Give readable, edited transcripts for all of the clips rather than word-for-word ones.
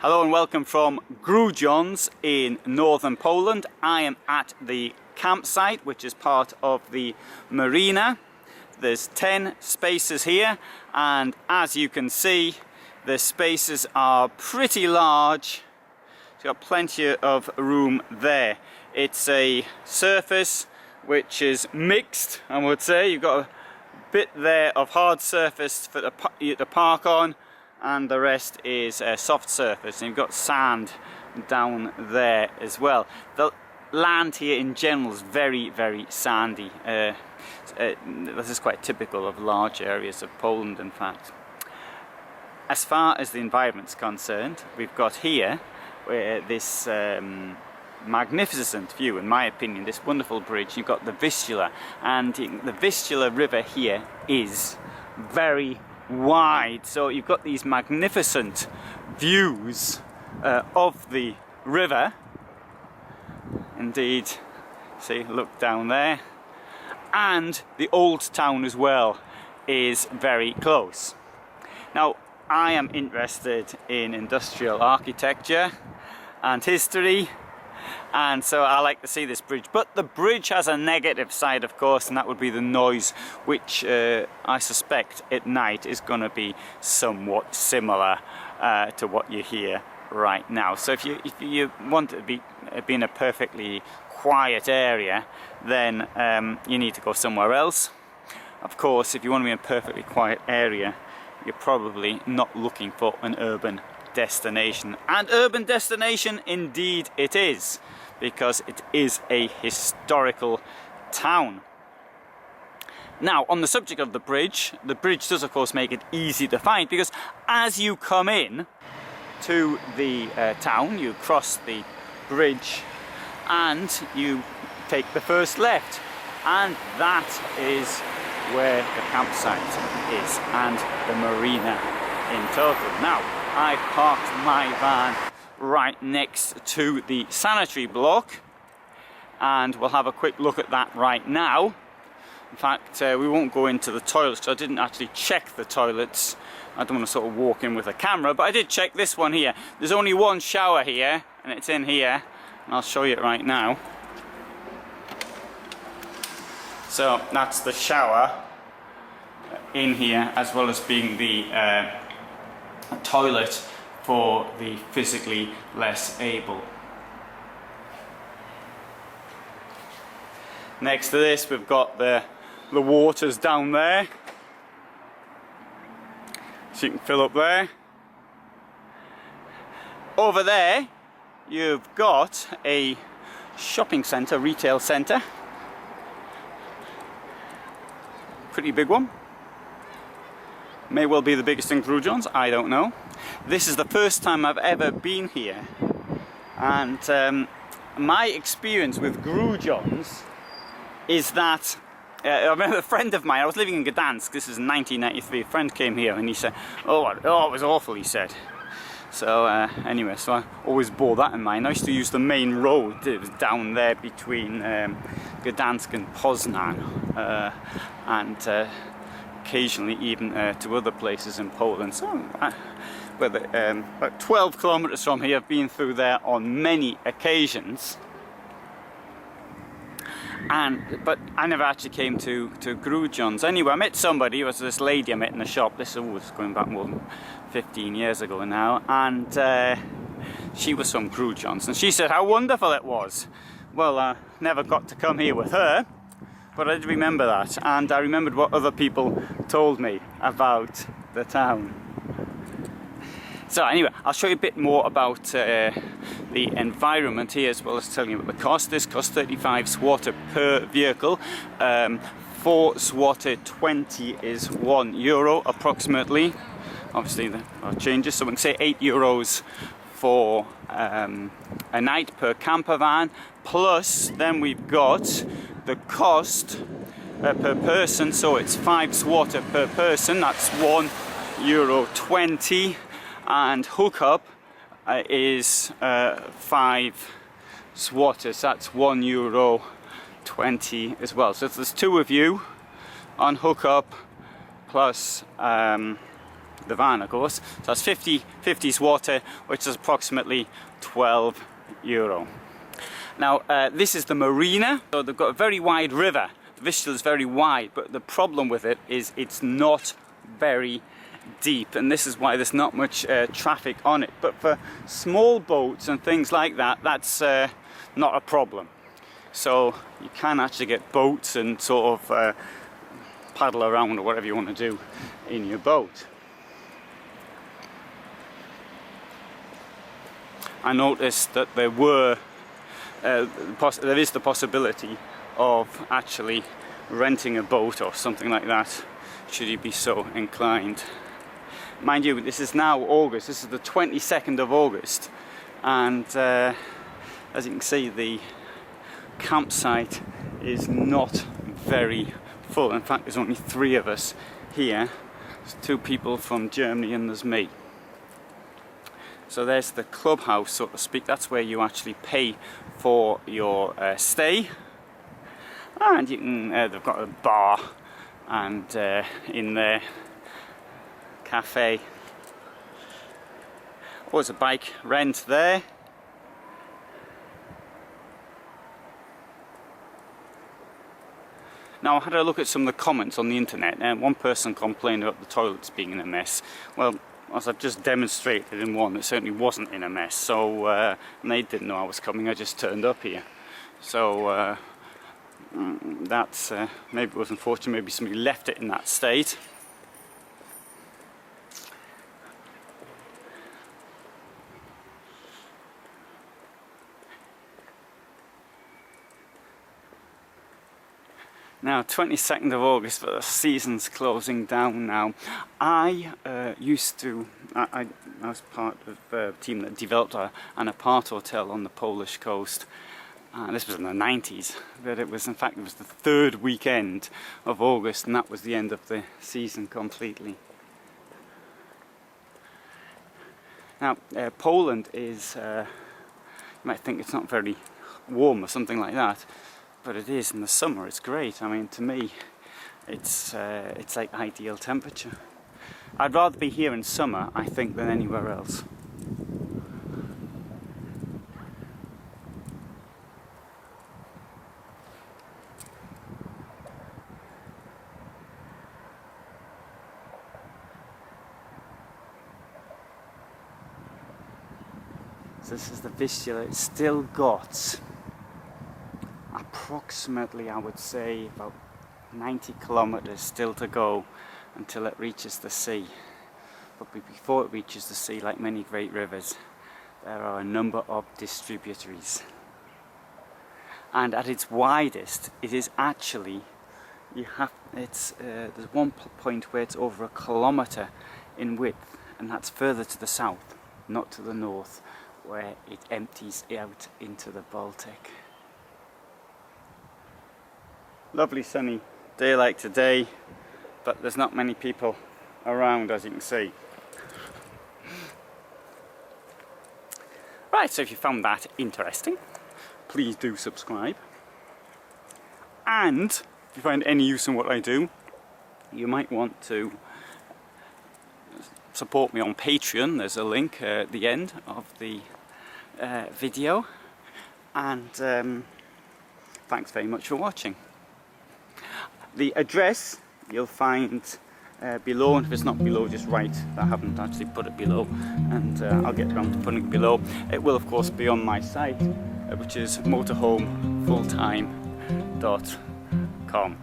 Hello and welcome from Grudziądz in northern Poland. I am at the campsite, which is part of the Marina. There's 10 spaces here, and as you can see, the spaces are pretty large. It's got plenty of room there. It's a surface which is mixed, I would say. You've got a bit there of hard surface for you to park on, and the rest is a soft surface, and you've got sand down there as well. The land here in general is very, very sandy. This is quite typical of large areas of Poland, in fact. As far as the environment's concerned, we've got here this magnificent view, in my opinion, this wonderful bridge. You've got the Vistula, and the Vistula River here is very wide, so you've got these magnificent views of the river. Indeed, see, look down there, and the old town as well is very close. Now, I am interested in industrial architecture and history, and so I like to see this bridge. But the bridge has a negative side, of course, and that would be the noise, which I suspect at night is going to be somewhat similar to what you hear right now. So if you want to be in a perfectly quiet area, then you need to go somewhere else. Of course, if you want to be in a perfectly quiet area, you're probably not looking for an urban destination. And urban destination indeed it is, because it is a historical town. Now, on the subject of the bridge does of course make it easy to find, because as you come in to the town, you cross the bridge and you take the first left, and that is where the campsite is, and the marina in total. Now, I parked my van right next to the sanitary block, and we'll have a quick look at that right now. In fact, we won't go into the toilets, so I didn't actually check the toilets. I don't want to sort of walk in with a camera, but I did check this one here. There's only one shower here, and it's in here, and I'll show you it right now. So that's the shower in here, as well as being the toilet for the physically less able. Next to this, we've got the waters down there, so you can fill up there. Over there, you've got a shopping centre, retail centre. Pretty big one. May well be the biggest in Grudziądz, I don't know. This is the first time I've ever been here, and my experience with Grudziądz is that I remember a friend of mine, I was living in Gdansk, this is in 1993, a friend came here and he said, oh it was awful, he said. So anyway, so I always bore that in mind. I used to use the main road, it was down there between Gdansk and Poznan, and occasionally even to other places in Poland. So about 12 kilometers from here, I've been through there on many occasions. But I never actually came to Grudziądz. Anyway, I met somebody, it was this lady I met in the shop. This was going back more than 15 years ago now, and she was from Grudziądz, and she said how wonderful it was. Well, I never got to come here with her, but I did remember that, and I remembered what other people told me about the town. So anyway, I'll show you a bit more about the environment here, as well as telling you about the cost. This costs 35 zloty per vehicle. 4 zloty 20 is €1 approximately. Obviously there are changes, so we can say €8 for a night per camper van. Plus then we've got the cost per person, so it's 5 zloty per person, that's €1.20, and hookup is 5 zlotys, that's €1.20 as well. So if there's two of you on hookup plus the van, of course. So that's 50's water, which is approximately €12. Now this is the Marina, so they've got a very wide river. The Vistula is very wide, but the problem with it is it's not very deep, and this is why there's not much traffic on it. But for small boats and things like that, that's not a problem. So you can actually get boats and sort of paddle around or whatever you want to do in your boat. I noticed that there is the possibility of actually renting a boat or something like that, should you be so inclined. Mind you, this is now August, this is the 22nd of August, and as you can see, the campsite is not very full. In fact, there's only 3 of us here. There's 2 people from Germany and there's me. So there's the clubhouse, so to speak. That's where you actually pay for your stay, and you can, they've got a bar and in there, cafe. Oh, there's a bike rent there. Now, I had a look at some of the comments on the internet, and one person complained about the toilets being in a mess. Well, as I've just demonstrated in one, it certainly wasn't in a mess. So and they didn't know I was coming. I just turned up here. So that's maybe it was unfortunate. Maybe somebody left it in that state. Now, 22nd of August, but the season's closing down now. I was part of a team that developed an apart hotel on the Polish coast. This was in the 90s, but it was the 3rd weekend of August, and that was the end of the season completely. Now, Poland is, you might think it's not very warm or something like that, but it is in the summer. It's great. I mean, to me, it's like ideal temperature. I'd rather be here in summer, I think, than anywhere else. So this is the Vistula. It's still got approximately, I would say, about 90 kilometers still to go until it reaches the sea. But before it reaches the sea, like many great rivers, there are a number of distributaries. And at its widest, it is actually, there's one point where it's over 1 kilometer in width, and that's further to the south, not to the north, where it empties out into the Baltic. Lovely sunny day like today, but there's not many people around, as you can see. Right, so if you found that interesting, please do subscribe. And if you find any use in what I do, you might want to support me on Patreon. There's a link at the end of the video. And thanks very much for watching. The address you'll find below, and if it's not below, just write that I haven't actually put it below, and I'll get around to putting it below. It will of course be on my site, which is motorhomefulltime.com.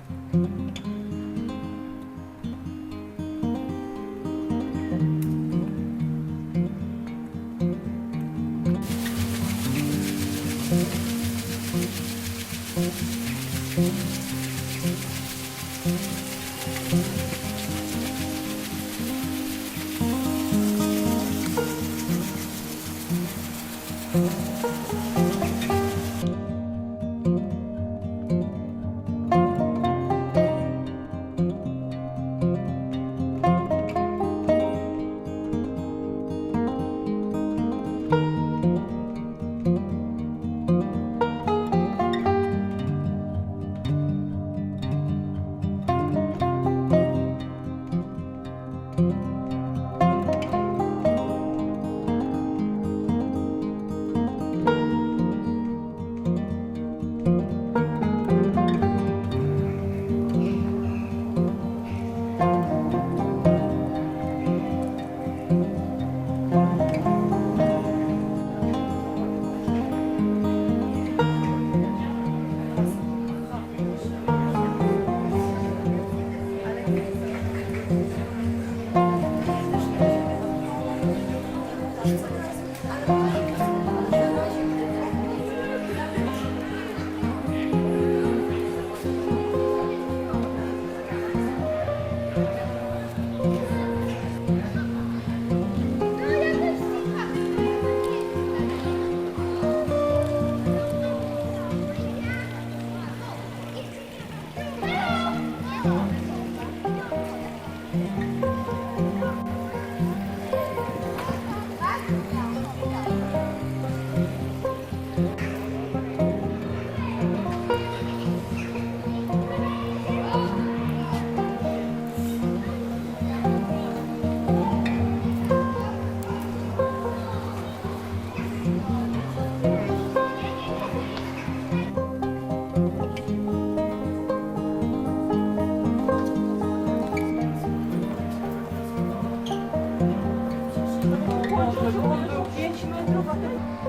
5 metrów, a ten...